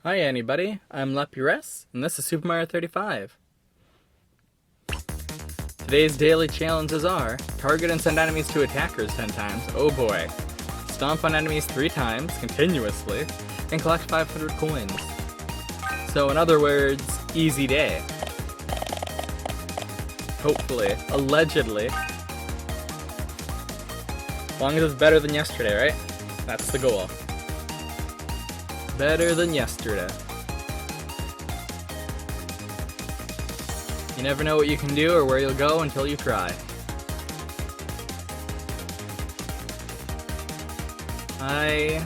Hi anybody, I'm Luppi Ress, and this is Super Mario 35. Today's daily challenges are target and send enemies to attackers 10 times, oh boy, stomp on enemies 3 times, continuously, and collect 500 coins. So in other words, easy day. Hopefully, allegedly. As long as it's better than yesterday, right? That's the goal. Better than yesterday. You never know what you can do or where you'll go until you try. I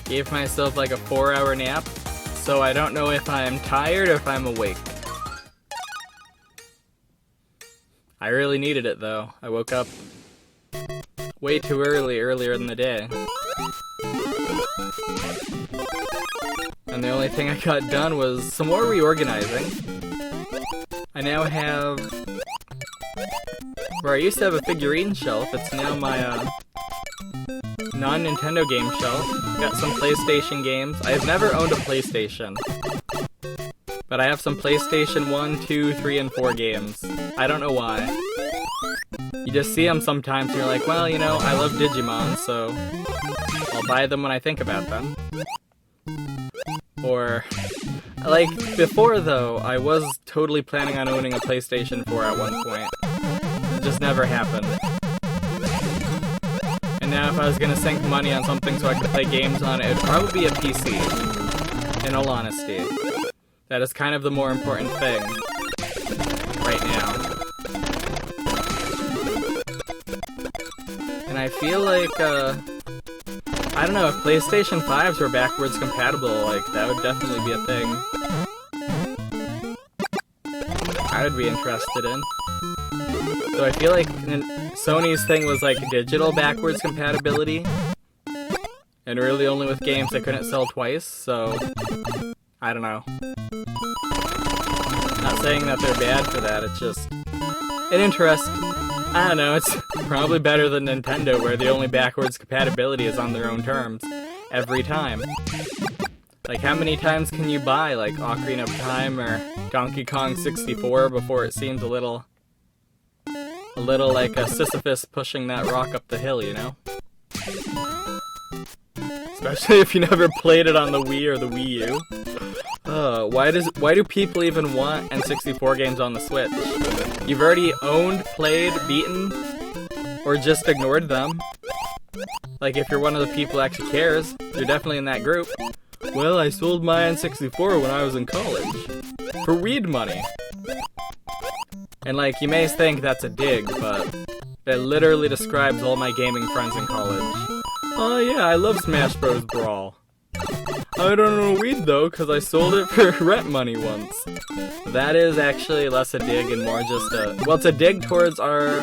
gave myself like a 4-hour nap, so I don't know if I'm tired or if I'm awake. I really needed it though. I woke up way too earlier in the day. And the only thing I got done was some more reorganizing. I now have... where I used to have a figurine shelf, it's now my non-Nintendo game shelf. Got some PlayStation games. I have never owned a PlayStation. But I have some PlayStation 1, 2, 3, and 4 games. I don't know why. You just see them sometimes and you're like, well, you know, I love Digimon, so I'll buy them when I think about them. Or, like, before though, I was totally planning on owning a PlayStation 4 at one point. It just never happened. And now if I was gonna sink money on something so I could play games on it, it'd probably be a PC, in all honesty. That is kind of the more important thing right now. And I feel like, I don't know, if PlayStation 5s were backwards compatible, like, that would definitely be a thing I would be interested in. So I feel like Sony's thing was, like, digital backwards compatibility, and really only with games that couldn't sell twice, so I don't know. Not saying that they're bad for that, it's just an interest. I don't know, it's probably better than Nintendo, where the only backwards compatibility is on their own terms every time. Like, how many times can you buy, like, Ocarina of Time or Donkey Kong 64 before it seems a little like a Sisyphus pushing that rock up the hill, you know? Especially if you never played it on the Wii or the Wii U. Why do people even want N64 games on the Switch? You've already owned, played, beaten, or just ignored them. Like, if you're one of the people who actually cares, you're definitely in that group. Well, I sold my N64 when I was in college. For weed money. And, like, you may think that's a dig, but it literally describes all my gaming friends in college. Oh yeah, I love Smash Bros. Brawl. I don't know weed though, because I sold it for rent money once. That is actually less a dig and more just a... well, it's a dig towards our...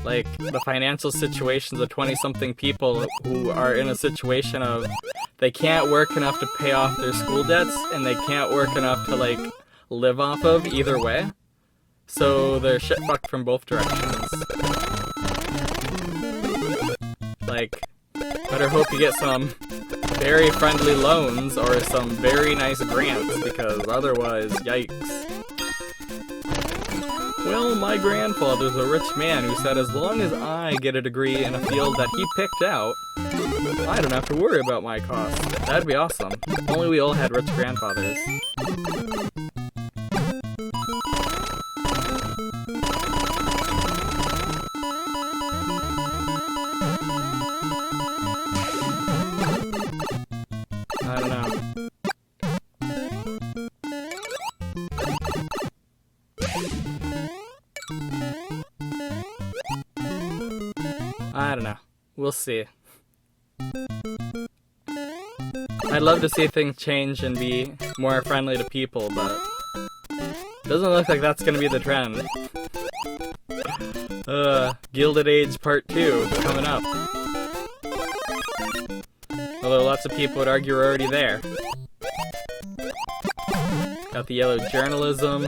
like, the financial situations of 20-something people who are in a situation of they can't work enough to pay off their school debts, and they can't work enough to, like, live off of either way. So they're shit-fucked from both directions. Like, better hope you get some very friendly loans or some very nice grants, because otherwise, yikes. Well, my grandfather's a rich man who said as long as I get a degree in a field that he picked out, I don't have to worry about my costs. That'd be awesome. If only we all had rich grandfathers. I don't know. I don't know. We'll see. I'd love to see things change and be more friendly to people, but it doesn't look like that's gonna be the trend. Gilded Age Part 2 coming up. Although lots of people would argue we're already there. Got the yellow journalism.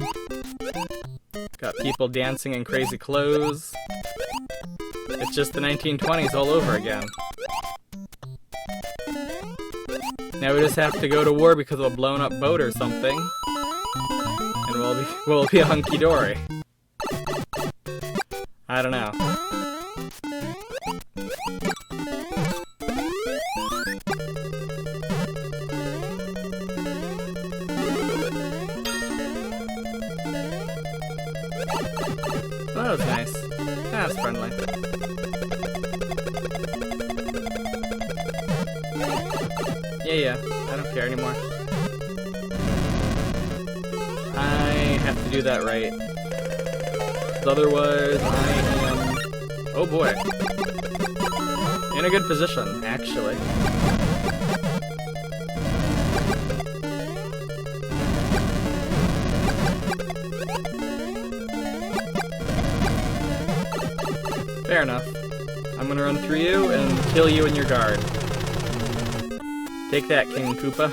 Got people dancing in crazy clothes. It's just the 1920s all over again. Now we just have to go to war because of a blown up boat or something. And we'll be hunky-dory. I don't know. Oh, that was nice. That's friendly. Yeah, I don't care anymore. I have to do that right. 'Cause otherwise, I am... Oh boy. In a good position, actually. Fair enough. I'm gonna run through you and kill you in your guard. Take that, King Koopa.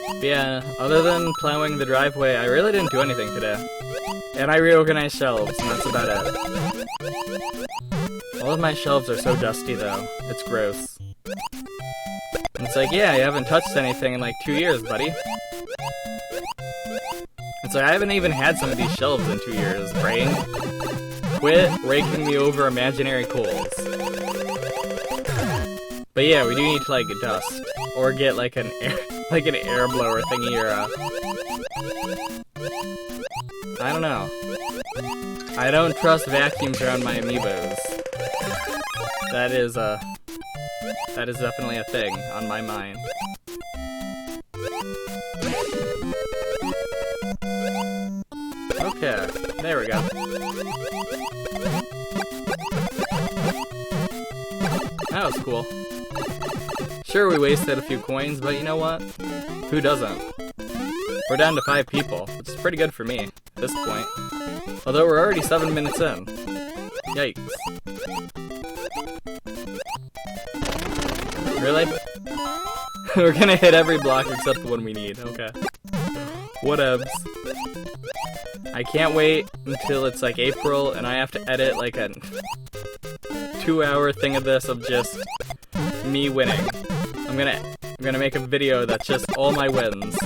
But yeah, other than plowing the driveway, I really didn't do anything today. And I reorganized shelves, and that's about it. All of my shelves are so dusty, though. It's gross. And it's like, yeah, you haven't touched anything in like 2 years, buddy. It's like, I haven't even had some of these shelves in 2 years, brain. Quit raking me over imaginary coals. But yeah, we do need to like dust or get like an air blower thingy or I don't know. I don't trust vacuums around my amiibos. That is definitely a thing on my mind. Okay, there we go. That was cool. Sure, we wasted a few coins, but you know what? Who doesn't? We're down to 5 people, which is pretty good for me at this point. Although we're already 7 minutes in. Yikes. Really? We're gonna hit every block except the one we need, okay. Whatevs. I can't wait until it's like April and I have to edit like a 2-hour thing of this of just me winning. I'm gonna make a video that's just all my wins.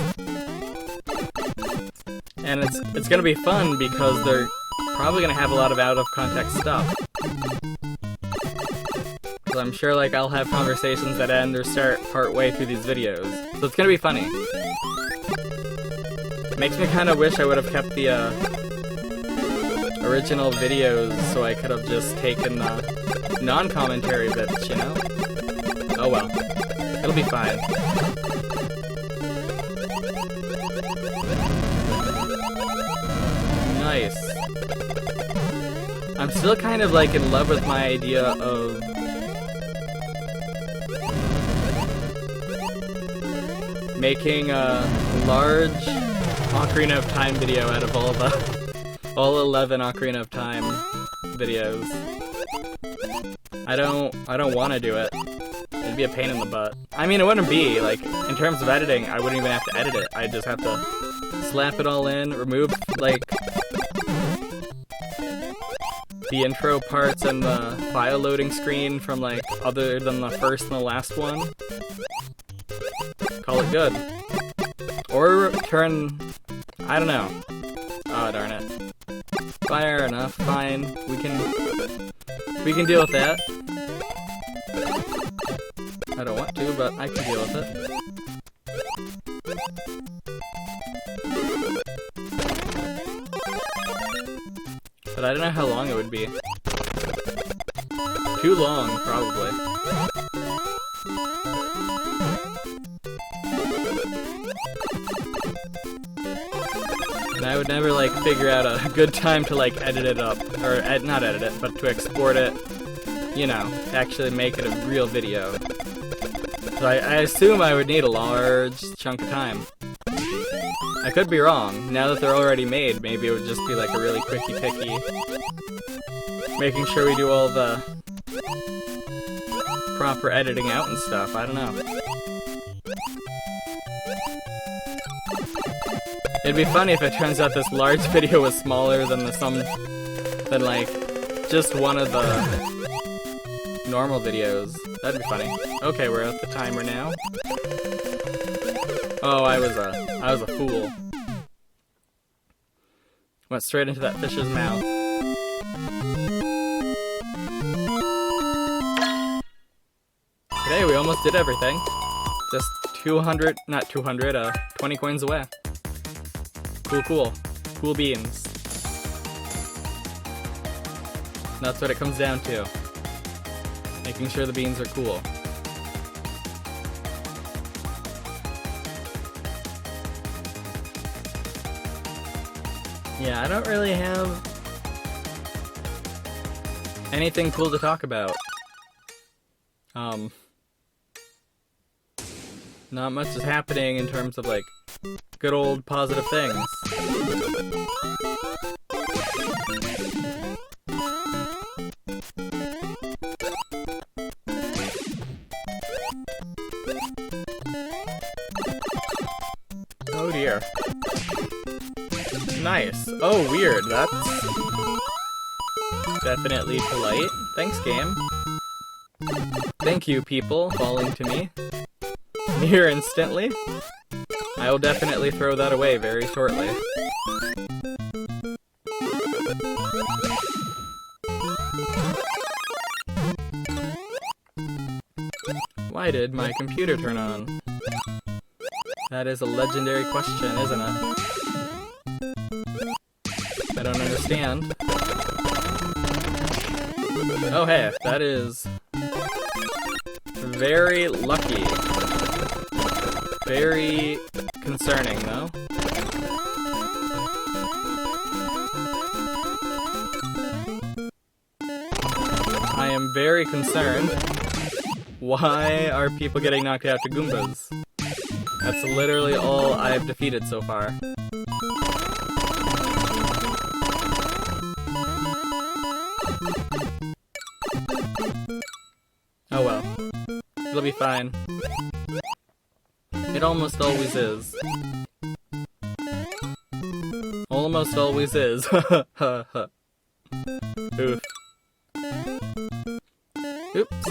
And it's gonna be fun because they're probably gonna have a lot of out of context stuff. Cause I'm sure like I'll have conversations that end or start part way through these videos. So it's gonna be funny. Makes me kinda wish I would have kept the original videos so I could have just taken non-commentary bits, you know? Oh well. It'll be fine. Nice. I'm still kind of like in love with my idea of making a large Ocarina of Time video out of all 11 Ocarina of Time videos. I don't want to do it. It'd be a pain in the butt. I mean, it wouldn't be, like, in terms of editing, I wouldn't even have to edit it. I'd just have to slap it all in, remove, like, the intro parts and the file loading screen from, like, other than the first and the last one. Call it good. Or turn... I don't know. Oh, darn it. Fair enough, fine. We can deal with that. I don't want to, but I can deal with it. But I don't know how long it would be. Too long, probably. And I would never, like, figure out a good time to, like, edit it up. Or, not edit it, but to export it. You know, to actually make it a real video. So I assume I would need a large chunk of time. I could be wrong. Now that they're already made, maybe it would just be like a really quickie-picky. Making sure we do all the proper editing out and stuff. I don't know. It'd be funny if it turns out this large video was smaller than like just one of the normal videos. That'd be funny. Okay, we're at the timer now. Oh, I was a fool. Went straight into that fish's mouth. Okay, we almost did everything. Just 200, not 200, 20 coins away. Cool, cool. Cool beans. That's what it comes down to. Making sure the beans are cool. Yeah, I don't really have anything cool to talk about. Not much is happening in terms of, like, good old positive things. Oh dear. Nice. Oh, weird. That's definitely polite. Thanks, game. Thank you, people, falling to me. Near instantly. I will definitely throw that away very shortly. Why did my computer turn on? That is a legendary question, isn't it? I don't understand. Oh hey, that is very lucky. Very concerning, though. I am very concerned. Why are people getting knocked out to Goombas? That's literally all I've defeated so far. Oh well. It'll be fine. It almost always is. Almost always is. Oof. Oops.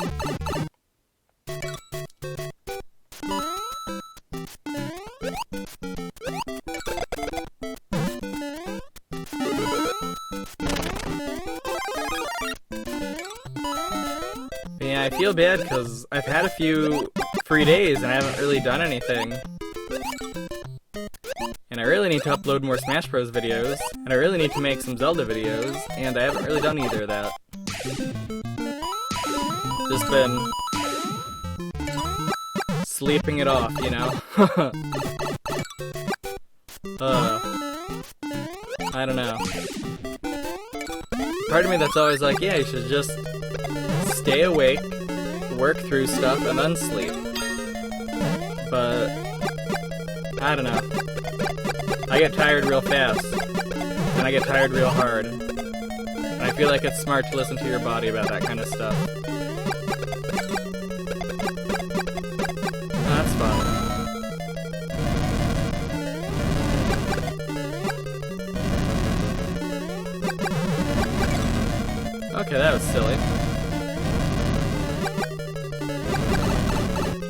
Yeah, I feel bad because I've had a few free days and I haven't really done anything. And I really need to upload more Smash Bros. Videos, and I really need to make some Zelda videos, and I haven't really done either of that. Just been sleeping it off, you know? I don't know. Part of me that's always like, yeah, you should just stay awake, work through stuff, and then sleep. But I don't know. I get tired real fast, and I get tired real hard. And I feel like it's smart to listen to your body about that kind of stuff. Oh, that's fun. Okay, that was silly.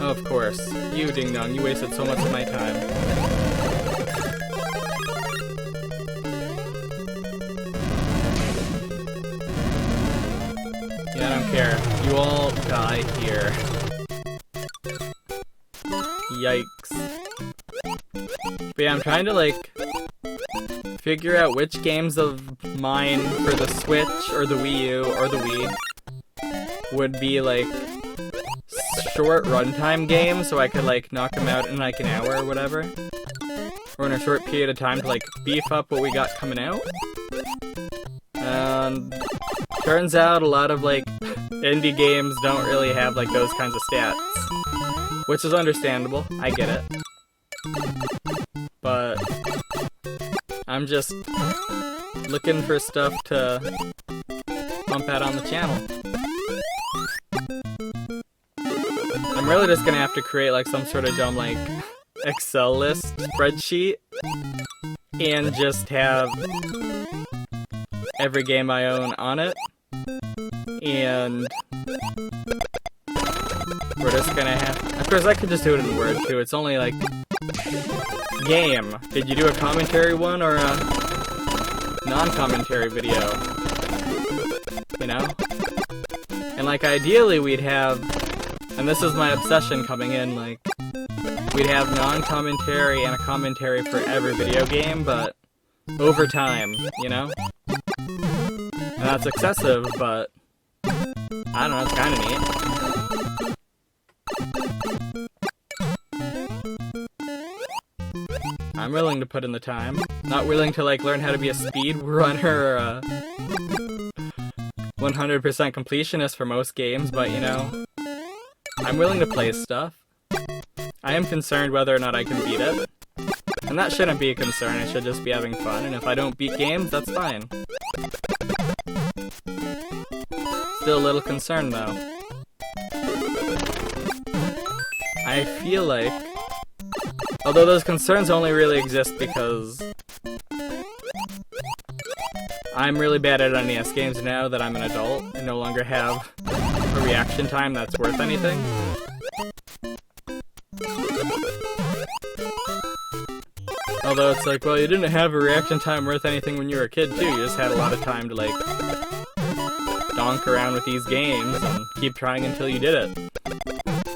Oh, of course. You, Ding Dong, you wasted so much of my time. Yeah, I don't care. You all die here. Yikes. But yeah, I'm trying to, like, figure out which games of mine for the Switch, or the Wii U, or the Wii would be, like, short runtime games, so I could, like, knock them out in, like, an hour or whatever. Or in a short period of time to, like, beef up what we got coming out. And turns out a lot of, like, indie games don't really have, like, those kinds of stats. Which is understandable. I get it. But I'm just looking for stuff to pump out on the channel. I'm really just gonna have to create, like, some sort of dumb, like, Excel list spreadsheet and just have every game I own on it And we're just gonna have... Of course, I could just do it in Word, too. It's only like... Game. Did you do a commentary one or a non-commentary video? You know? And like, ideally we'd have... And this is my obsession coming in, like... We'd have non-commentary and a commentary for every video game, but... over time, you know? And that's excessive, but... I don't know, it's kinda neat. I'm willing to put in the time. Not willing to, like, learn how to be a speedrunner or 100% completionist for most games, but, you know... I'm willing to play stuff. I am concerned whether or not I can beat it. And that shouldn't be a concern, I should just be having fun, and if I don't beat games, that's fine. Still a little concerned, though. I feel like... Although those concerns only really exist because... I'm really bad at NES games now that I'm an adult, and no longer have a reaction time that's worth anything. Although it's like, well, you didn't have a reaction time worth anything when you were a kid, too. You just had a lot of time to, like, donk around with these games and keep trying until you did it.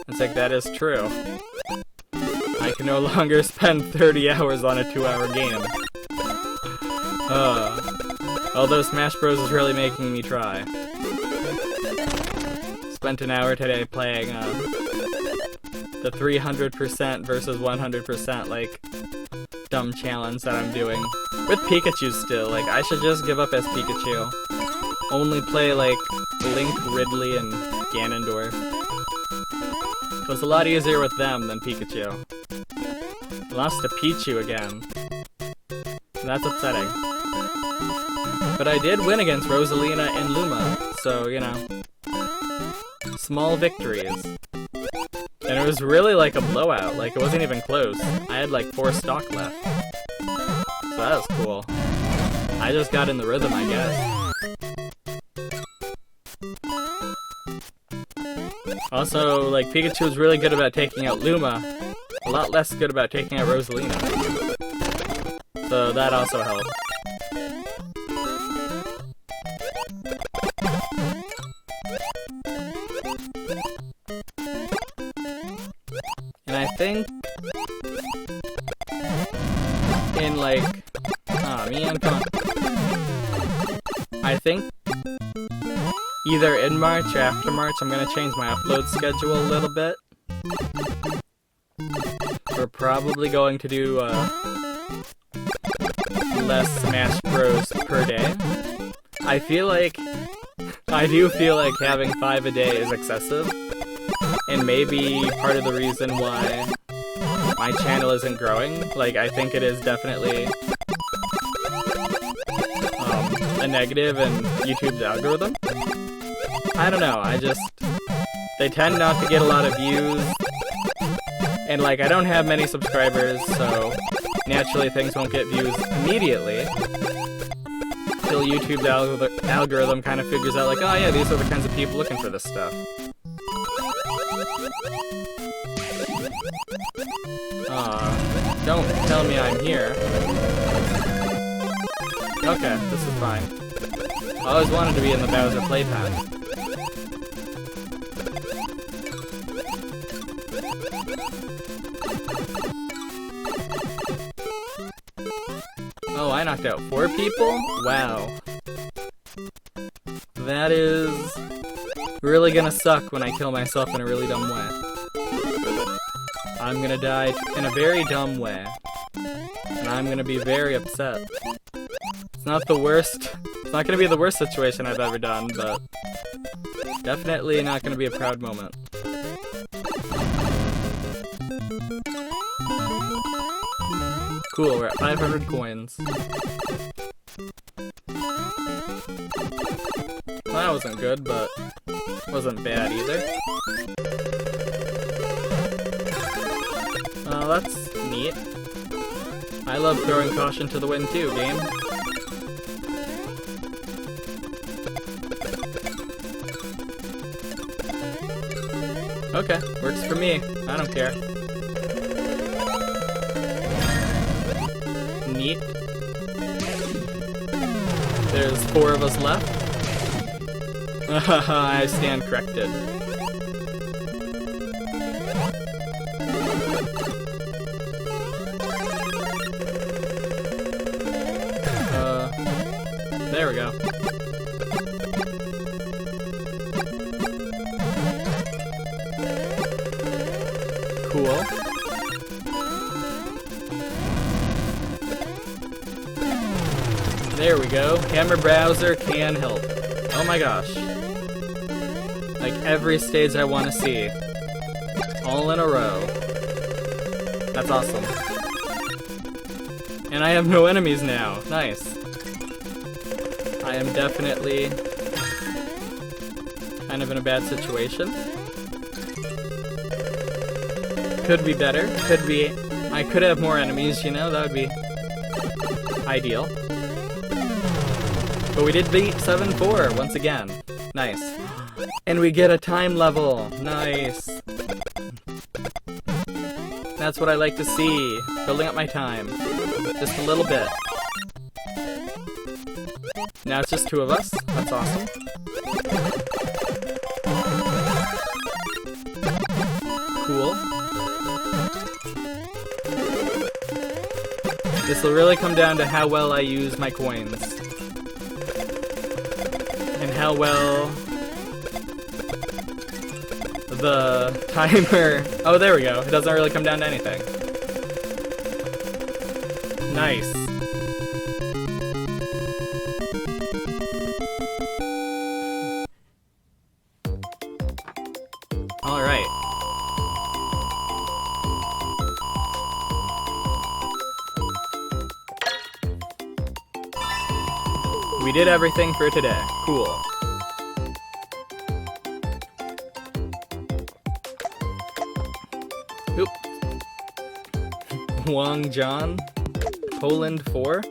It's like, that is true. I can no longer spend 30 hours on a 2-hour game. Although Smash Bros. Is really making me try. Spent an hour today playing, the 300% versus 100%, like, dumb challenge that I'm doing. With Pikachu still, like, I should just give up as Pikachu. Only play, like, Link, Ridley, and Ganondorf. It was a lot easier with them than Pikachu. Lost to Pichu again. That's upsetting. But I did win against Rosalina and Luma, so, you know. Small victories. And it was really like a blowout, like it wasn't even close. I had like 4 stock left. So that was cool. I just got in the rhythm, I guess. Also, like, Pikachu was really good about taking out Luma. A lot less good about taking out Rosalina. So that also helped. And I think... in, like... Aw, man, come on. I think... either in March or after March, I'm gonna change my upload schedule a little bit. We're probably going to do, less Smash Bros. Per day. I feel like... I do feel like having 5 a day is excessive. And maybe part of the reason why my channel isn't growing. Like, I think it is definitely a negative in YouTube's algorithm. I don't know, they tend not to get a lot of views. And, like, I don't have many subscribers, so naturally things won't get views immediately. Till YouTube's algorithm kind of figures out, like, oh yeah, these are the kinds of people looking for this stuff. Don't tell me I'm here. Okay, this is fine. I always wanted to be in the Bowser playpad. Oh, I knocked out 4 people? Wow. That is really gonna suck when I kill myself in a really dumb way. I'm gonna die in a very dumb way. And I'm gonna be very upset. It's not the worst. It's not gonna be the worst situation I've ever done, but definitely not gonna be a proud moment. Cool, we're at 500 coins. Well, that wasn't good, but wasn't bad either. Oh, that's neat. I love throwing caution to the wind too, game. Okay, works for me. I don't care. Neat. There's 4 of us left. I stand corrected. There we go. Cool. There we go. Hammer browser can help. Oh my gosh. Like every stage I want to see. All in a row. That's awesome. And I have no enemies now. Nice. I am definitely kind of in a bad situation. Could be better. Could be... I could have more enemies, you know? That would be ideal. But we did beat 7-4 once again. Nice. And we get a time level. Nice. That's what I like to see. Building up my time. Just a little bit. Now it's just 2 of us. That's awesome. Cool. This will really come down to how well I use my coins. And how well the timer... Oh, there we go. It doesn't really come down to anything. Nice. Alright. We did everything for today. Cool. Oop. Wang John. Poland 4.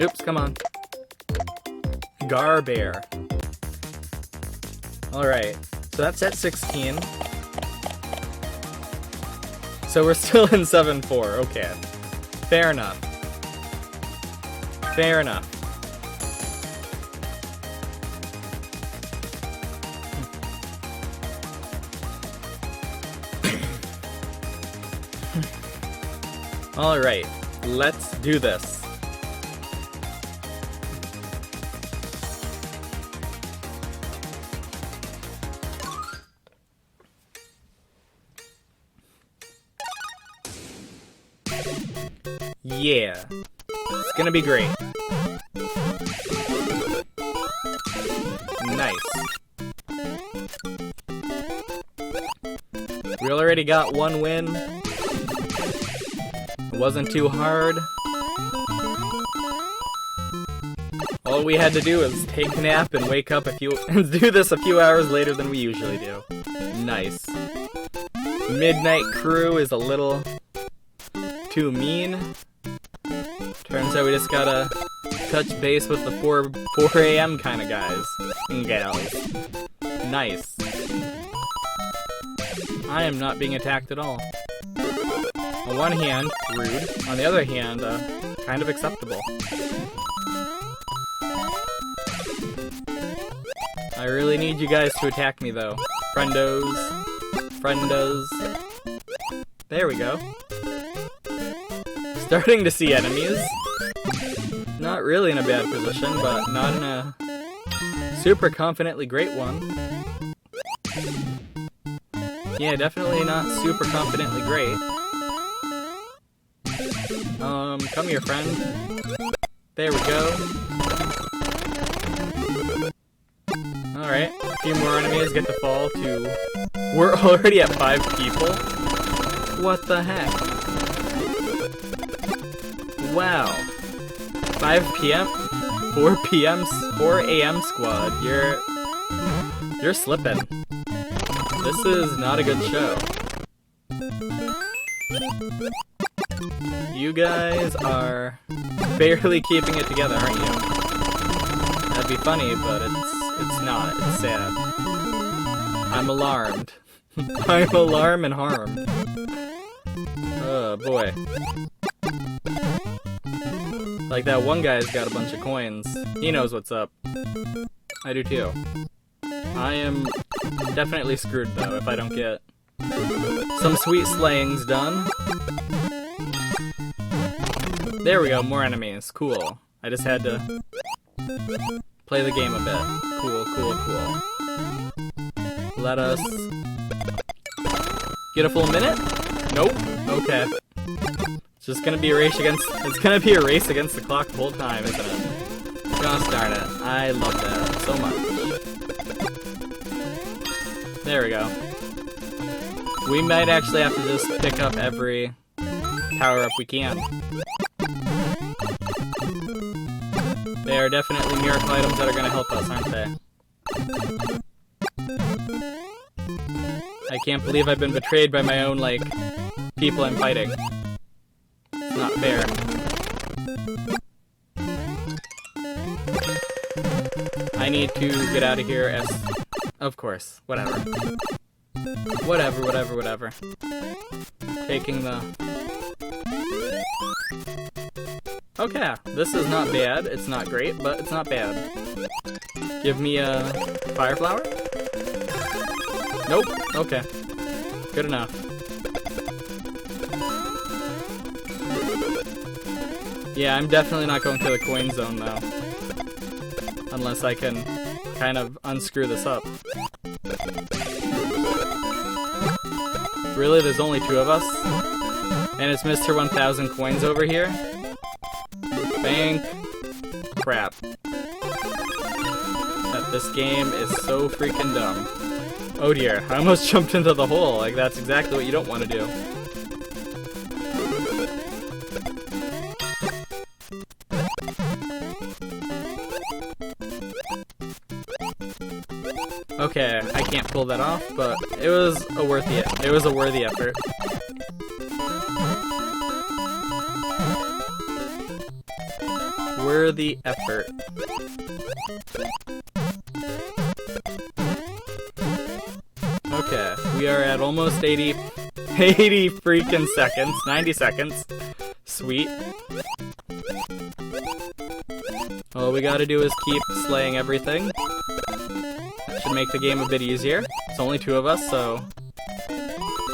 Oops, come on. Gar Bear. Alright. So that's at 16. So we're still in 7-4. Okay. Fair enough. Fair enough. Alright, let's do this. Yeah, it's gonna be great. Nice. We already got 1 win. It wasn't too hard. All we had to do was take a nap and wake up and do this a few hours later than we usually do. Nice. Midnight Crew is a little too mean. Turns out we just gotta touch base with the 4 a.m. kind of guys and gals. Nice. I am not being attacked at all. On one hand, rude. On the other hand, kind of acceptable. I really need you guys to attack me, though. Friendos. Friendos. There we go. Starting to see enemies. Not really in a bad position, but not in a super confidently great one. Yeah, definitely not super confidently great. Come here, friend. There we go. Alright, a few more enemies get to fall to... We're already at 5 people? What the heck? Wow. 5 p.m.? 4 p.m. 4 a.m. squad. You're slipping. This is not a good show. You guys are barely keeping it together, aren't you? That'd be funny, but it's not. It's sad. I'm alarmed. I'm alarm and harm. Oh boy. Like that one guy's got a bunch of coins. He knows what's up. I do too. I am definitely screwed though if I don't get some sweet slayings done. There we go, more enemies. Cool. I just had to play the game a bit. Cool, cool, cool. Let us get a full minute? Nope. Okay. It's just gonna be a race against the clock the whole time, isn't it? Gosh darn it. I love that so much. There we go. We might actually have to just pick up every power-up we can. They are definitely miracle items that are gonna help us, aren't they? I can't believe I've been betrayed by my own, like, people I'm fighting. It's not fair. I need to get out of here as... Of course. Whatever. Whatever. Taking the... Okay, this is not bad. It's not great, but it's not bad. Give me a fire flower? Nope. Okay. Good enough. Yeah, I'm definitely not going to the coin zone, though. Unless I can kind of unscrew this up. Really? There's only 2 of us? And it's Mr. 1000 coins over here? Bank. Crap. That this game is so freaking dumb. Oh dear, I almost jumped into the hole. Like, that's exactly what you don't want to do. Okay, I can't pull that off, but it was a worthy effort. Worthy effort. Okay, we are at almost 80 freaking seconds. 90 seconds. Sweet. All we gotta do is keep slaying everything. That should make the game a bit easier. It's only 2 of us, so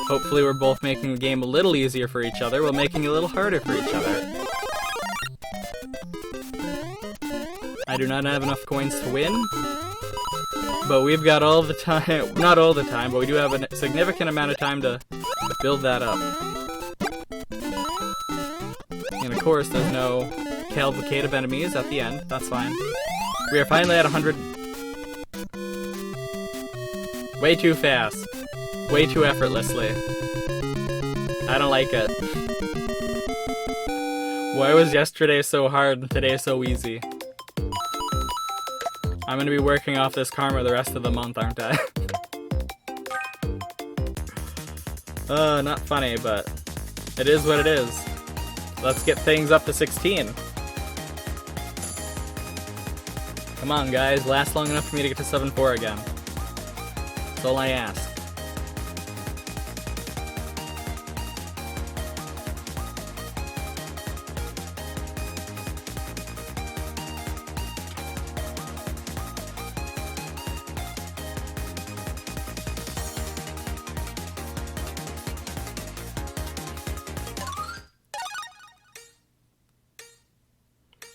hopefully we're both making the game a little easier for each other while making it a little harder for each other. I do not have enough coins to win, but we've got all the time, not all the time, but we do have a significant amount of time to build that up. And of course, there's no cavalcade of enemies at the end. That's fine. We are finally at 100. Way too fast. Way too effortlessly. I don't like it. Why was yesterday so hard and today so easy? I'm gonna be working off this karma the rest of the month, aren't I? Not funny, but it is what it is. Let's get things up to 16. Come on, guys. Last long enough for me to get to 7-4 again. That's all I ask.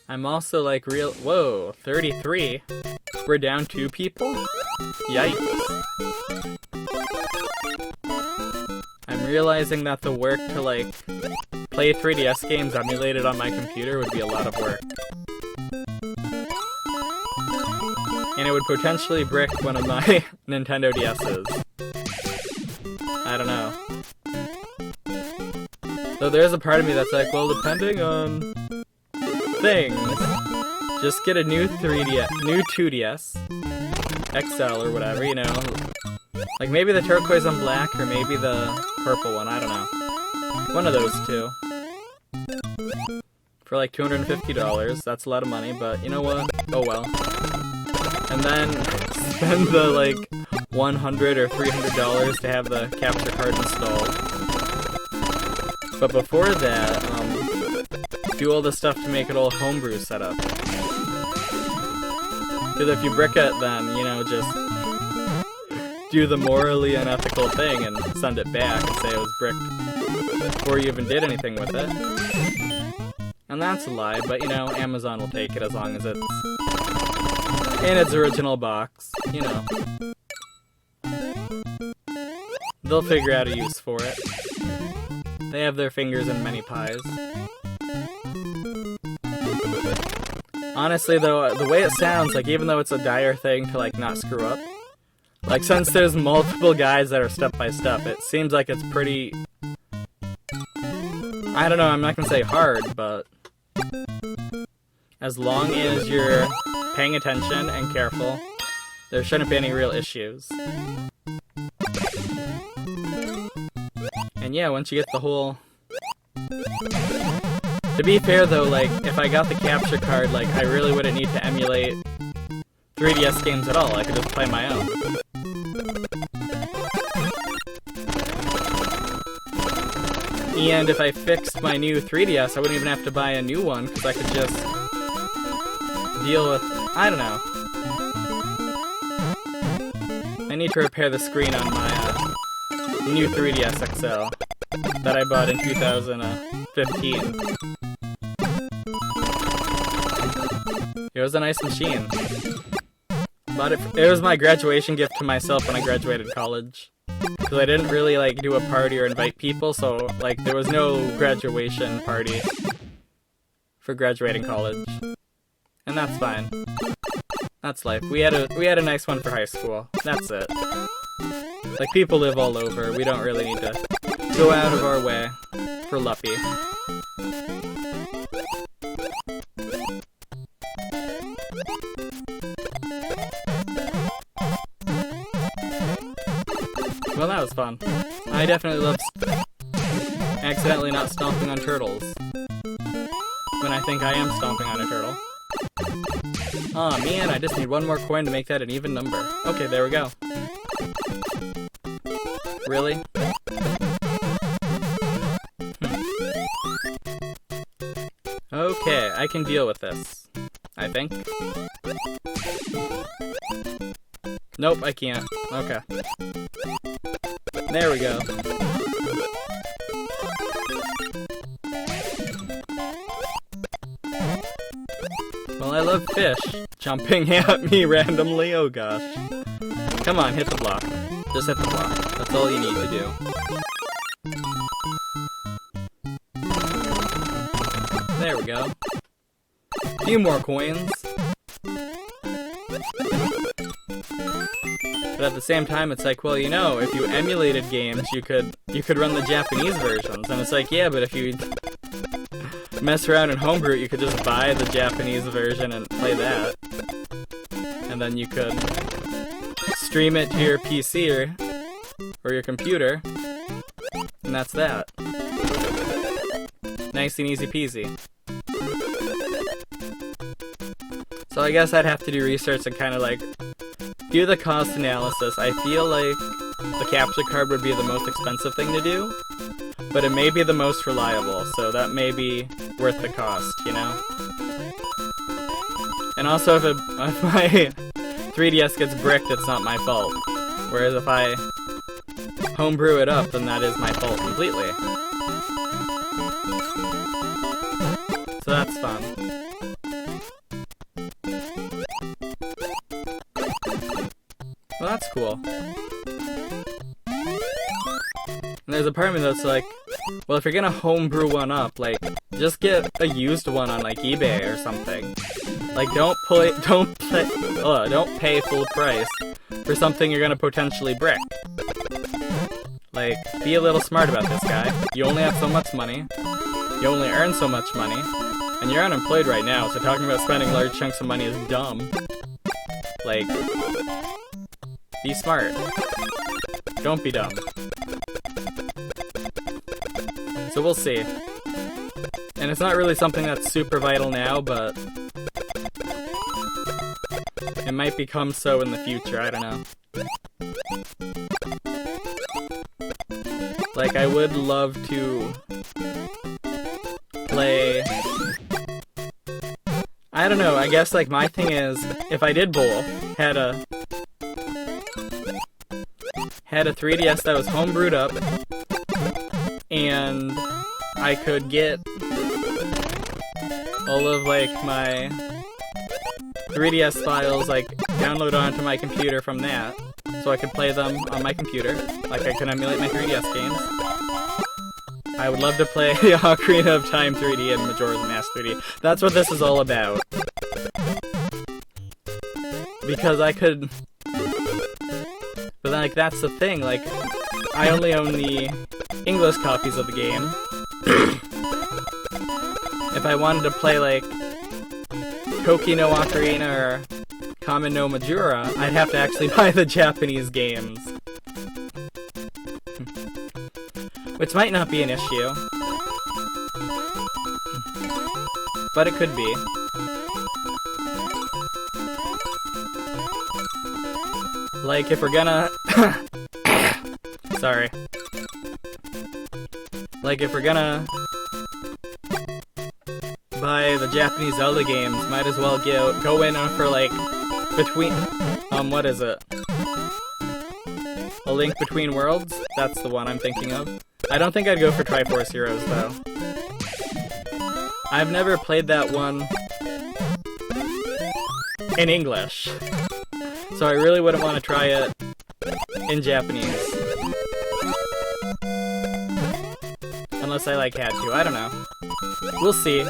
I'm also like whoa, 33? We're down 2 people? Yikes. I'm realizing that the work to like play 3DS games emulated on my computer would be a lot of work. And it would potentially brick one of my Nintendo DS's. I don't know. So there's a part of me that's like, well, depending on things, just get a new 2DS XL or whatever, you know. Like maybe the turquoise on black or maybe the purple one, I don't know. One of those 2. For like $250, that's a lot of money, but you know what? Oh well. And then spend the like $100 or $300 to have the capture card installed. But before that, do all the stuff to make it all homebrew setup. Because if you brick it, then, you know, just do the morally unethical thing and send it back and say it was bricked before you even did anything with it. And that's a lie, but, you know, Amazon will take it as long as it's in its original box, you know. They'll figure out a use for it. They have their fingers in many pies. Honestly, though, the way it sounds, like, even though it's a dire thing to, like, not screw up, like, since there's multiple guys that are step-by-step, it seems like it's pretty... I don't know, I'm not gonna say hard, but... as long as you're paying attention and careful, there shouldn't be any real issues. And yeah, once you get the whole... To be fair though, like, if I got the capture card, like, I really wouldn't need to emulate 3DS games at all. I could just play my own. And if I fixed my new 3DS, I wouldn't even have to buy a new one, because I could just deal with... I don't know. I need to repair the screen on my new 3DS XL that I bought in 2015. It was a nice machine. But it was my graduation gift to myself when I graduated college. Because I didn't really, like, do a party or invite people, so, like, there was no graduation party for graduating college. And that's fine. That's life. We had a nice one for high school. That's it. Like, people live all over. We don't really need to go out of our way for Luppi. Well, that was fun. I definitely love accidentally not stomping on turtles when I think I am stomping on a turtle. Aw, man, I just need one more coin to make that an even number. Okay, there we go. Really? Okay, I can deal with this. I think. Nope, I can't. Okay. There we go. Well, I love fish jumping at me randomly. Oh gosh. Come on, hit the block. Just hit the block. That's all you need to do. There we go. A few more coins. But at the same time, it's like, well, you know, if you emulated games, you could run the Japanese versions. And it's like, yeah, but if you mess around in homebrew, you could just buy the Japanese version and play that. And then you could stream it to your PC or your computer. And that's that. Nice and easy peasy. So I guess I'd have to do research and kind of like do the cost analysis. I feel like the capture card would be the most expensive thing to do, but it may be the most reliable, so that may be worth the cost, you know? And also, if my 3DS gets bricked, it's not my fault. Whereas if I homebrew it up, then that is my fault completely. So that's fun. Well, that's cool. And there's a part of me that's like, well, if you're gonna homebrew one up, like, just get a used one on, like, eBay or something. Like, don't pay full price for something you're gonna potentially brick. Like, be a little smart about this, guy. You only have so much money. You only earn so much money. And you're unemployed right now, so talking about spending large chunks of money is dumb. Like, be smart. Don't be dumb. So we'll see. And it's not really something that's super vital now, but it might become so in the future, I don't know. Like, I would love to play... I don't know, I guess, like, my thing is, if I did both, had a 3DS that was homebrewed up, and I could get all of, like, my 3DS files, like, download onto my computer from that, so I could play them on my computer, like I could emulate my 3DS games. I would love to play Ocarina of Time 3D and Majora's Mask 3D. That's what this is all about. Because I could... But like, that's the thing, like, I only own the English copies of the game. If I wanted to play, like, Koki no Ocarina or Kamen no Majora, I'd have to actually buy the Japanese games. Which might not be an issue. But it could be. Like, if we're gonna... Sorry. Like, if we're gonna buy the Japanese Zelda games, might as well go in for, like, between... what is it? A Link Between Worlds? That's the one I'm thinking of. I don't think I'd go for Triforce Heroes, though. I've never played that one in English. So I really wouldn't want to try it in Japanese. Unless I, like, had to. I don't know. We'll see.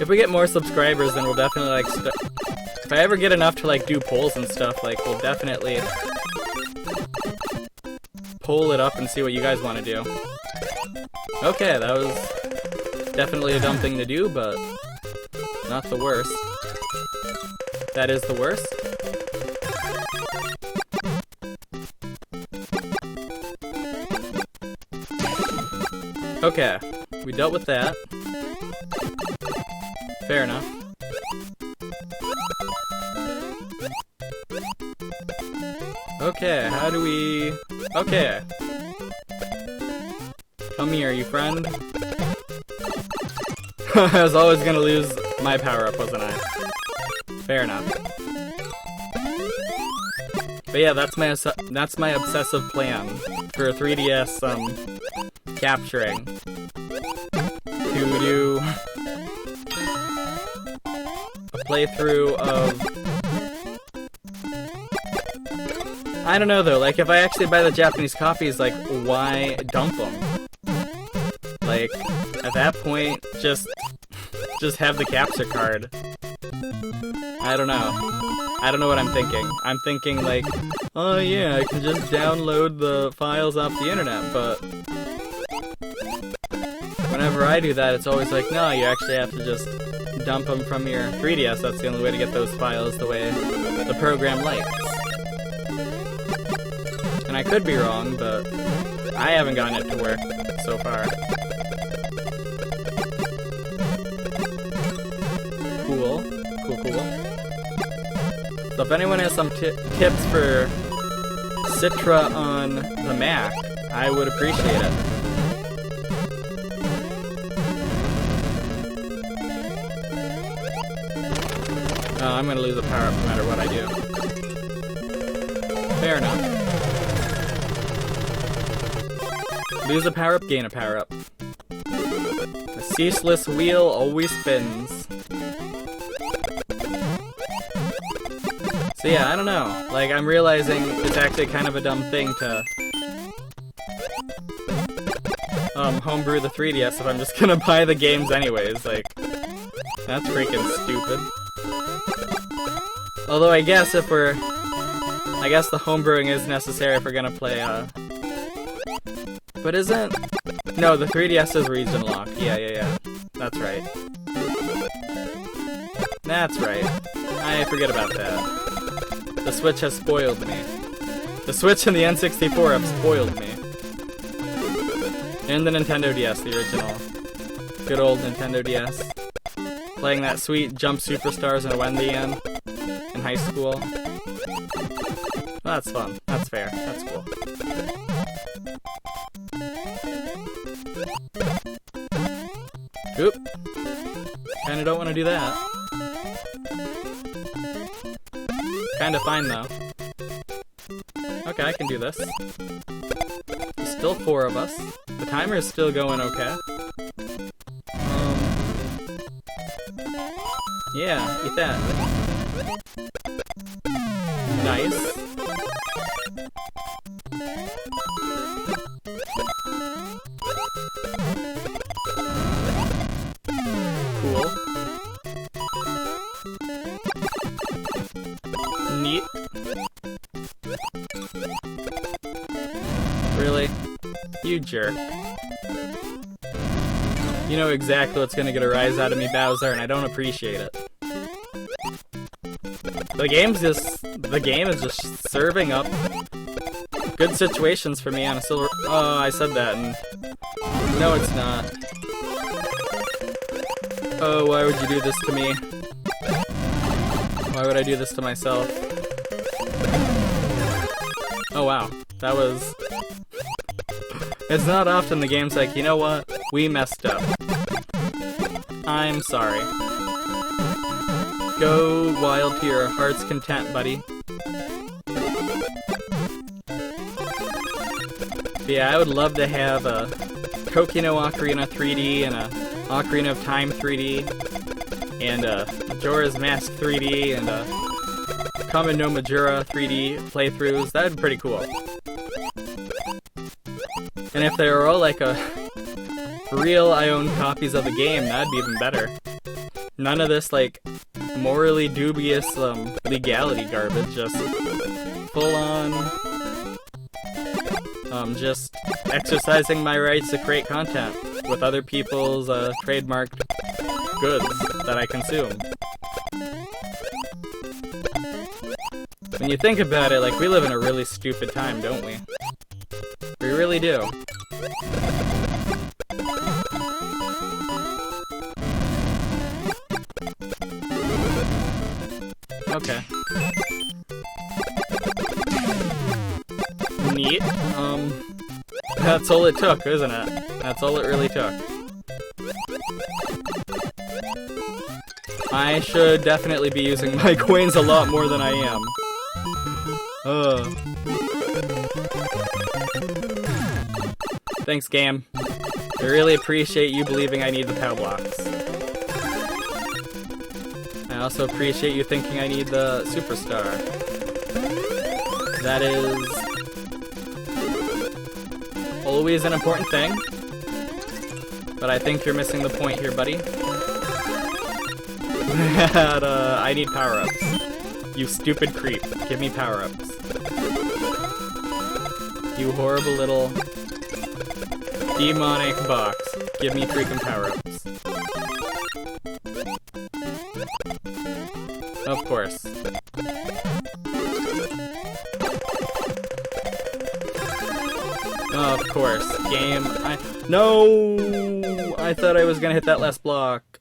If we get more subscribers, then we'll definitely, like, if I ever get enough to, like, do polls and stuff, like, we'll definitely poll it up and see what you guys want to do. Okay, that was definitely a dumb thing to do, but not the worst. That is the worst. Okay, we dealt with that. Fair enough. Okay, how do we... Okay. Come here, you friend. I was always gonna lose my power-up, wasn't I? Fair enough. But yeah, that's my obsessive plan for 3DS, capturing. To do a playthrough of... I don't know though, like, if I actually buy the Japanese copies, like, why dump them? Like, at that point, just have the capture card. I don't know. I don't know what I'm thinking. I'm thinking, like, oh yeah, I can just download the files off the internet, but whenever I do that, it's always like, no, you actually have to just dump them from your 3DS. That's the only way to get those files the way the program likes. And I could be wrong, but I haven't gotten it to work so far. Cool. Cool. So if anyone has some tips for Citra on the Mac, I would appreciate it. I'm gonna lose a power-up no matter what I do. Fair enough. Lose a power-up, gain a power-up. The ceaseless wheel always spins. So yeah, I don't know. Like, I'm realizing it's actually kind of a dumb thing to homebrew the 3DS if I'm just gonna buy the games anyways. Like, that's freaking stupid. Although I guess if we're... I guess the homebrewing is necessary if we're gonna play, But isn't... No, the 3DS is region locked. Yeah. That's right. That's right. I forget about that. The Switch has spoiled me. The Switch and the N64 have spoiled me. And the Nintendo DS, the original. Good old Nintendo DS. Playing that sweet Jump Superstars and a Wendy in high school. That's fun. That's fair. That's cool. Oop. Kinda don't want to do that. Kinda fine though. Okay, I can do this. There's still 4 of us. The timer is still going okay. Yeah, eat that. Nice. Cool. Neat. Really? You jerk. You know exactly what's gonna get a rise out of me, Bowser, and I don't appreciate it. The game is just serving up good situations for me on a silver. Oh, I said that, and no, it's not. Oh, why would you do this to me? Why would I do this to myself? Oh wow, that was. It's not often the game's like, you know what? We messed up. I'm sorry. Go wild to your heart's content, buddy. But yeah, I would love to have a Kokino Ocarina 3D and a Ocarina of Time 3D and a Majora's Mask 3D and a Kamen no Majora 3D playthroughs. That'd be pretty cool. And if they were all like a real I own copies of the game, that'd be even better. None of this like morally dubious legality garbage, just full on just exercising my rights to create content with other people's trademarked goods that I consume. When you think about it, like, we live in a really stupid time, don't we? We really do. Okay. Neat. That's all it took, isn't it? That's all it really took. I should definitely be using my coins a lot more than I am. Thanks, game. I really appreciate you believing I need the POW blocks. I also appreciate you thinking I need the superstar. That is always an important thing, but I think you're missing the point here, buddy. That, I need power-ups. You stupid creep. Give me power-ups. You horrible little demonic box. Give me freaking power-ups. Of course. Of course. Game. No! I thought I was gonna hit that last block.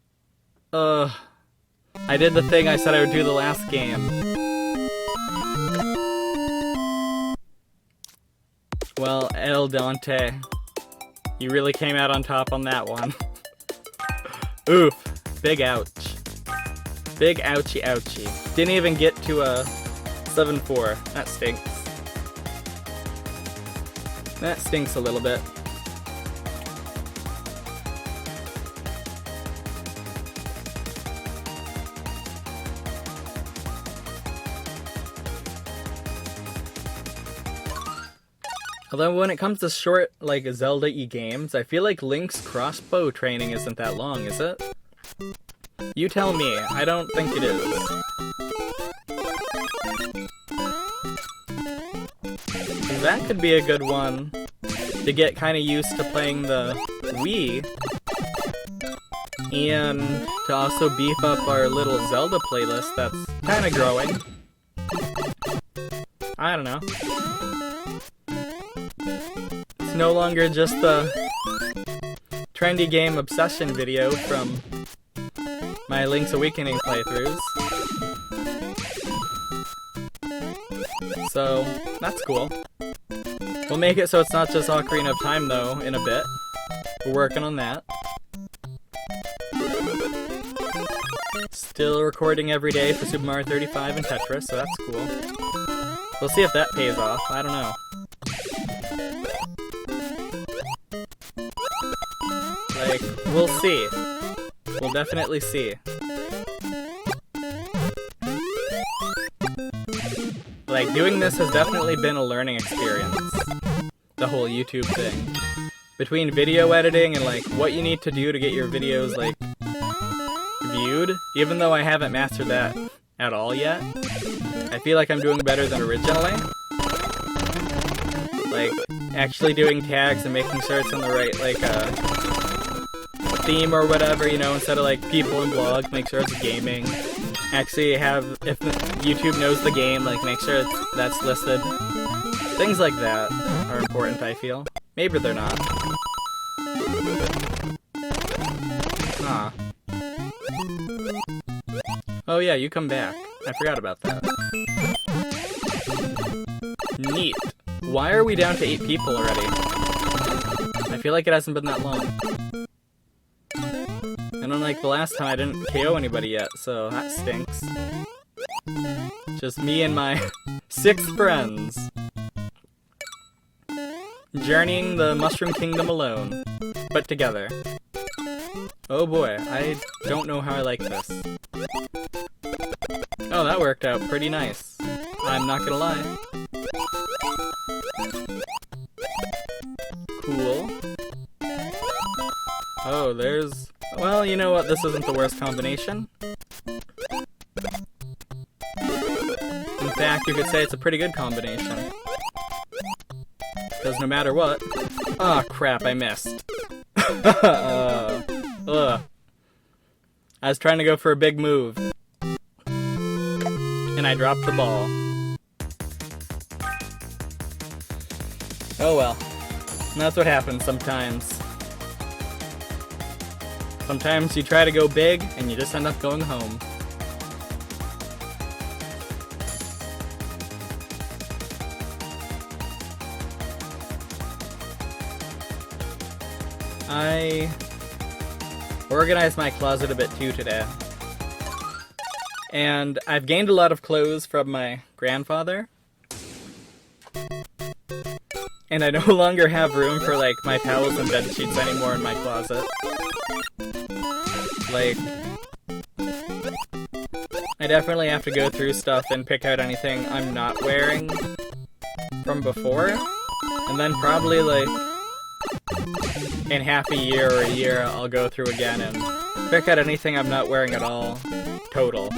I did the thing I said I would do the last game. Well, El Dante. You really came out on top on that one. Oof. Big ouch. Big ouchie ouchie. Didn't even get to a 7-4. That stinks. That stinks a little bit. Although when it comes to short, like, Zelda-y games, I feel like Link's crossbow training isn't that long, is it? You tell me. I don't think it is. That could be a good one to get kind of used to playing the Wii, and to also beef up our little Zelda playlist that's kind of growing. I don't know. It's no longer just the trendy game obsession video from my Link's Awakening playthroughs. So, that's cool. We'll make it so it's not just Ocarina of Time, though, in a bit. We're working on that. Still recording every day for Super Mario 35 and Tetris, so that's cool. We'll see if that pays off. I don't know. Like, we'll see. We'll definitely see. Like, doing this has definitely been a learning experience. The whole YouTube thing. Between video editing and, like, what you need to do to get your videos, like, viewed, even though I haven't mastered that at all yet, I feel like I'm doing better than originally. Like, actually doing tags and making sure it's in the right, like, theme or whatever, you know, instead of, like, people and blog, make sure it's gaming. Actually have, if YouTube knows the game, like, make sure that's listed. Things like that are important, I feel. Maybe they're not. Huh. Oh yeah, you come back. I forgot about that. Neat. Why are we down to 8 people already? I feel like it hasn't been that long. And unlike the last time, I didn't KO anybody yet, so that stinks. Just me and my 6 friends. Journeying the Mushroom Kingdom alone, but together. Oh boy, I don't know how I like this. Oh, that worked out pretty nice. I'm not gonna lie. Cool. Oh, there's... Well, you know what? This isn't the worst combination. In fact, you could say it's a pretty good combination. Because no matter what... Oh, crap, I missed. Ugh. I was trying to go for a big move. And I dropped the ball. Oh well. And that's what happens sometimes. Sometimes you try to go big, and you just end up going home. I organized my closet a bit too today. And I've gained a lot of clothes from my grandfather. And I no longer have room for, like, my towels and bed sheets anymore in my closet. Like, I definitely have to go through stuff and pick out anything I'm not wearing from before. And then probably, like, in half a year or a year, I'll go through again and pick out anything I'm not wearing at all. Total.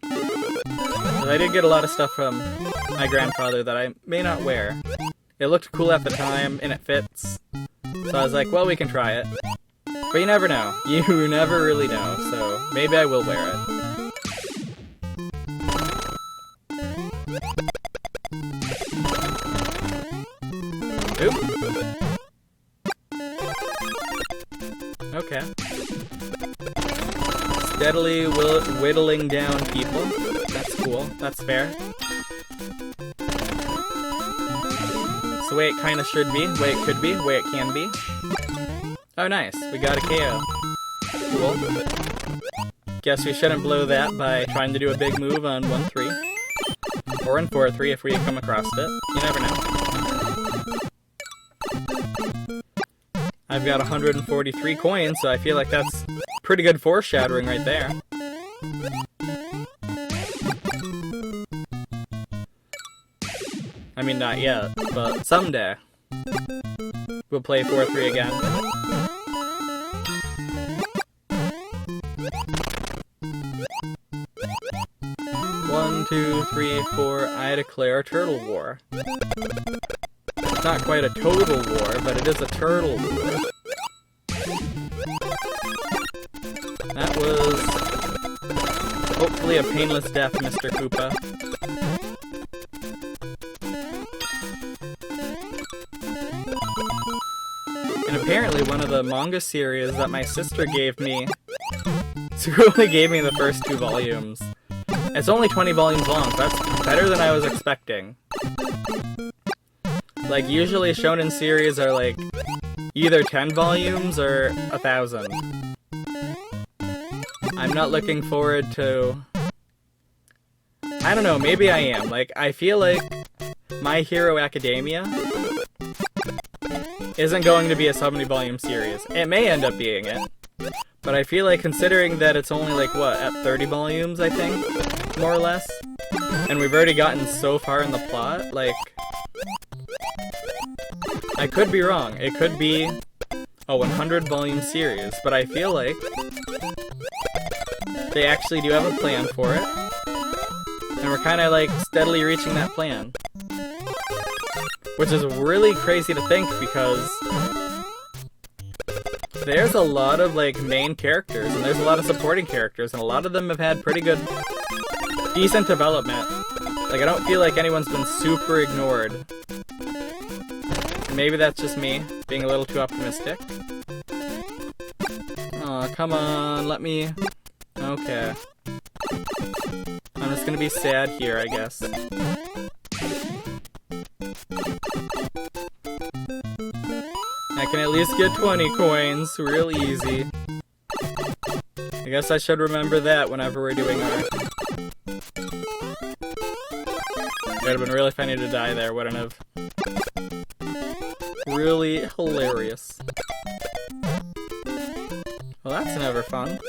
I did get a lot of stuff from my grandfather that I may not wear. It looked cool at the time, and it fits. So I was like, well, we can try it. But you never know. You never really know, so maybe I will wear it. Oop. Okay. Steadily whittling down people. That's cool. That's fair. It's the way it kind of should be, the way it could be, the way it can be. Oh, nice. We got a KO. Cool. Guess we shouldn't blow that by trying to do a big move on 1-3. Or in 4-3 if we come across it. You never know. I've got 143 coins, so I feel like that's pretty good foreshadowing right there. I mean, not yet, but someday. We'll play 4-3 again. One, two, three, four. I declare Turtle War. It's not quite a total war, but it is a turtle war. That was hopefully a painless death, Mr. Koopa. And apparently one of the manga series that my sister gave me, she only gave me the first 2 volumes. It's only 20 volumes long, so that's better than I was expecting. Like, usually shonen series are like either 10 volumes or 1,000. I'm not looking forward to... I don't know, maybe I am. Like, I feel like My Hero Academia isn't going to be a 70-volume series. It may end up being it. But I feel like considering that it's only like, what, at 30 volumes, I think? More or less? And we've already gotten so far in the plot, like... I could be wrong. It could be a 100-volume series, but I feel like they actually do have a plan for it. And we're kind of like steadily reaching that plan. Which is really crazy to think because there's a lot of like main characters and there's a lot of supporting characters and a lot of them have had pretty good, decent development. Like I don't feel like anyone's been super ignored. Maybe that's just me being a little too optimistic. Aw, come on, let me... Okay. I'm just gonna be sad here, I guess. I can at least get 20 coins, real easy. I guess I should remember that whenever we're doing our... It would have been really funny to die there, wouldn't have? Really hilarious. Well, that's never fun.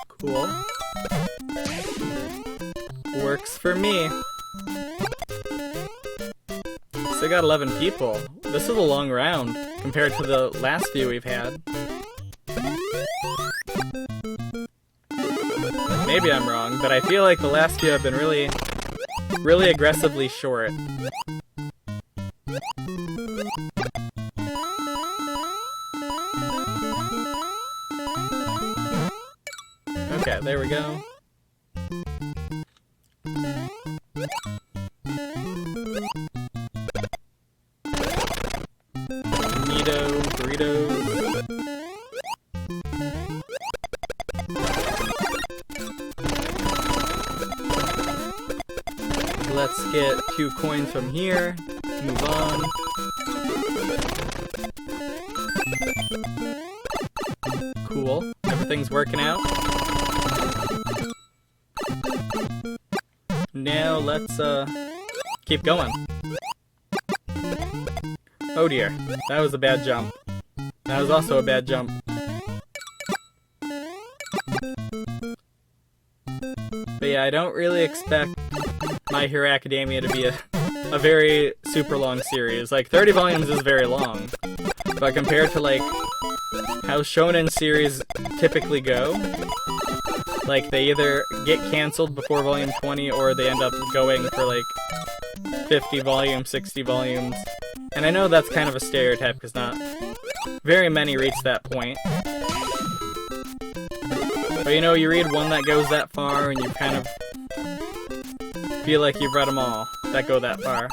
Cool. Works for me. Still got 11 people. This is a long round compared to the last few we've had. Maybe I'm wrong, but I feel like the last few have been really, really aggressively short. Okay, there we go. Neato, burritos. Let's get 2 coins from here. Move on. Cool. Everything's working out. Now let's keep going. Oh dear. That was a bad jump. That was also a bad jump. But yeah, I don't really expect My Hero Academia to be a very super long series. Like, 30 volumes is very long. But compared to, like, how shonen series typically go, like, they either get canceled before volume 20 or they end up going for, like, 50 volumes, 60 volumes. And I know that's kind of a stereotype because not very many reach that point. But you know, you read one that goes that far and you kind of feel like you've read them all that go that far.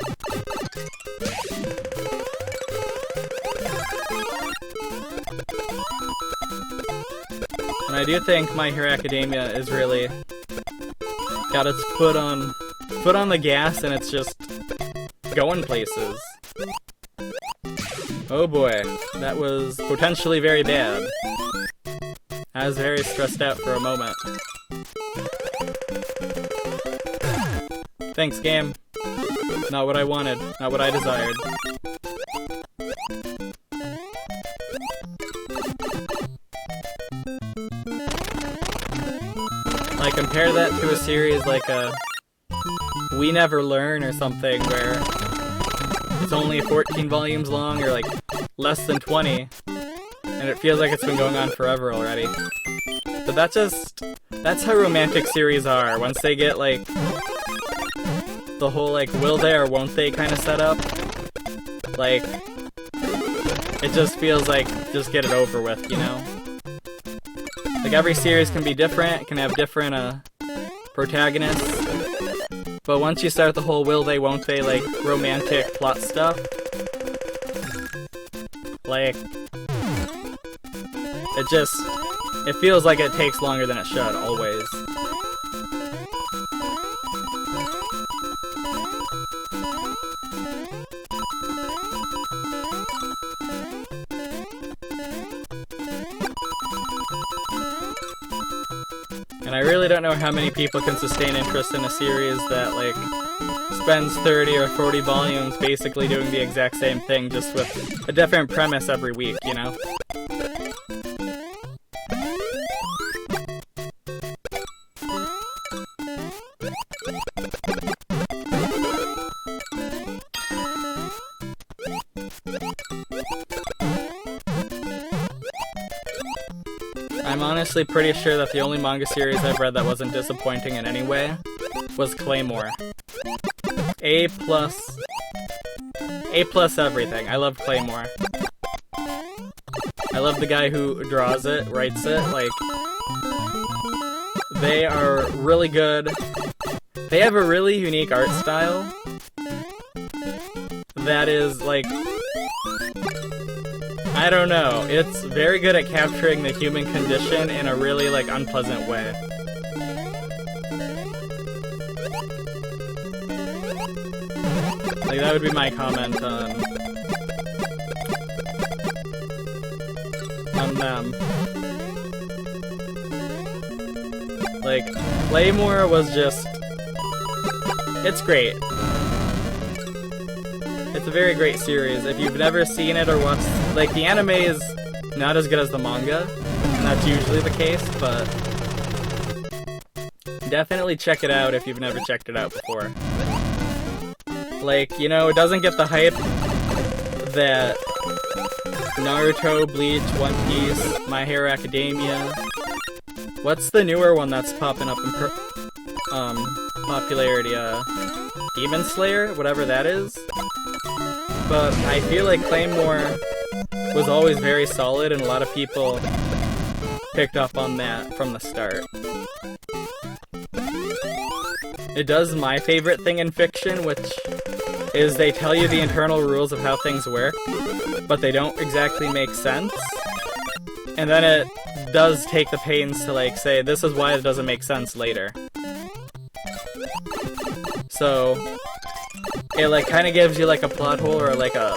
And I do think My Hero Academia is really got its foot on the gas and it's just going places. Oh boy, that was potentially very bad. I was very stressed out for a moment. Thanks, game. Not what I wanted, not what I desired. Like, compare that to a series like We Never Learn or something, where it's only 14 volumes long, or like less than 20, and it feels like it's been going on forever already. But that's how romantic series are. Once they get like the whole like will they or won't they kind of setup, like it just feels like just get it over with, you know? Like every series can be different, can have different protagonists, but once you start the whole will they won't they like romantic plot stuff, Like, it feels like it takes longer than it should, always. And I really don't know how many people can sustain interest in a series that, like, spends 30 or 40 volumes basically doing the exact same thing, just with a different premise every week, you know? I'm honestly pretty sure that the only manga series I've read that wasn't disappointing in any way was Claymore. A plus everything. I love Claymore. I love the guy who draws it, writes it, like, they are really good. They have a really unique art style that is, like, I don't know, it's very good at capturing the human condition in a really, like, unpleasant way. Like, that would be my comment on them. Like, Claymore was just... It's great. It's a very great series. If you've never seen it or watched... Like, the anime is not as good as the manga, and that's usually the case, but... Definitely check it out if you've never checked it out before. Like, you know, it doesn't get the hype that Naruto, Bleach, One Piece, My Hero Academia... What's the newer one that's popping up in popularity? Demon Slayer? Whatever that is? But I feel like Claymore was always very solid, and a lot of people picked up on that from the start. It does my favorite thing in fiction, which is they tell you the internal rules of how things work, but they don't exactly make sense. And then it does take the pains to, like, say, this is why it doesn't make sense later. So, it, like, kind of gives you, like, a plot hole or, like, a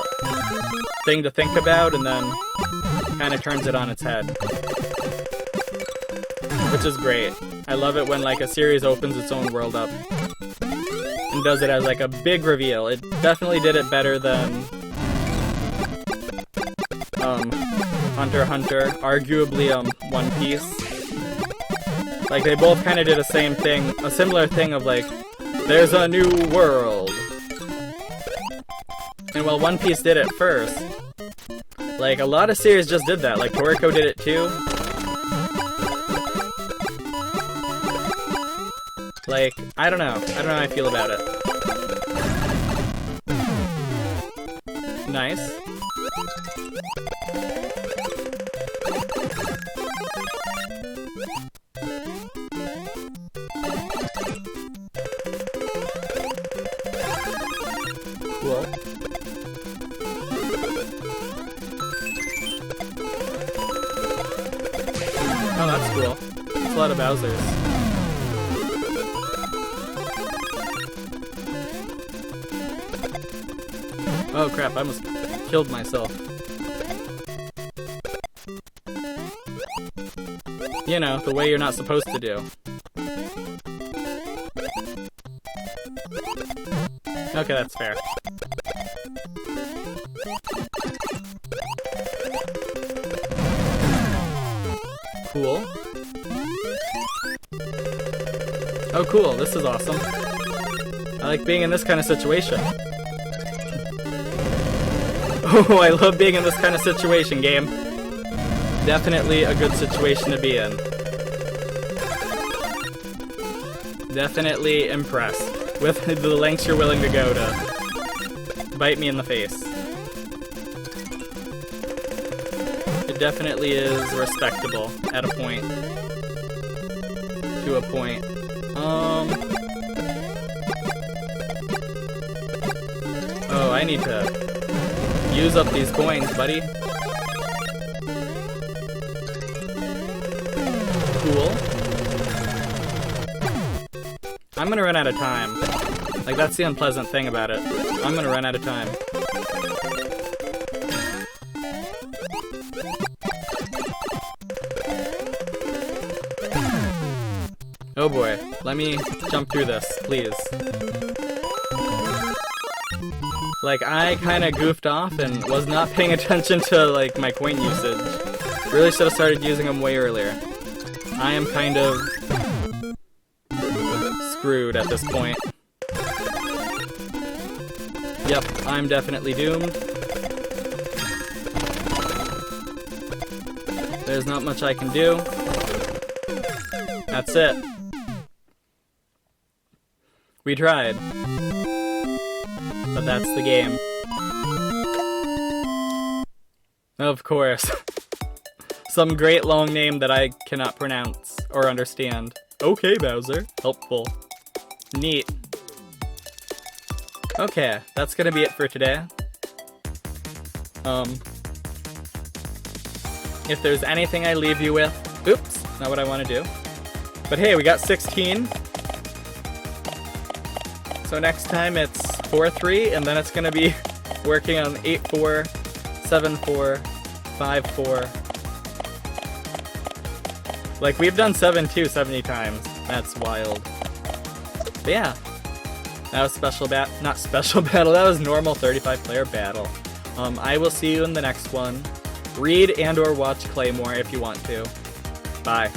thing to think about, and then kind of turns it on its head. Which is great. I love it when, like, a series opens its own world up and does it as, like, a big reveal. It definitely did it better than Hunter x Hunter, arguably One Piece. Like, they both kind of did the same thing, a similar thing of, like, there's a new world. And while One Piece did it first, like, a lot of series just did that. Like, Toriko did it too. Like, I don't know how I feel about it. Nice. Cool. Oh, that's cool. That's a lot of Bowsers. Oh crap, I almost killed myself. You know, the way you're not supposed to do. Okay, that's fair. Cool. Oh cool, this is awesome. I like being in this kind of situation. Oh, I love being in this kind of situation, game. Definitely a good situation to be in. Definitely impressed with the lengths you're willing to go to bite me in the face. It definitely is respectable at a point. To a point. Oh, I need to use up these coins, buddy. cool. I'm gonna run out of time. Like, that's the unpleasant thing about it. I'm gonna run out of time. Oh boy, let me jump through this, please. Like, I kinda goofed off and was not paying attention to, like, my coin usage. Really should have started using them way earlier. I am kind of screwed at this point. Yep, I'm definitely doomed. There's not much I can do. That's it. We tried. But that's the game. Of course. Some great long name that I cannot pronounce or understand. Okay, Bowser. Helpful. Neat. Okay, that's gonna be it for today. If there's anything I leave you with... Oops, not what I want to do. But hey, we got 16. So next time it's 4-3, and then it's gonna be working on 8-4, 7-4, 5-4. Like, we've done 7-2 70 times. That's wild. But yeah. That was not special battle, that was normal 35-player battle. I will see you in the next one. Read and or watch Claymore if you want to. Bye.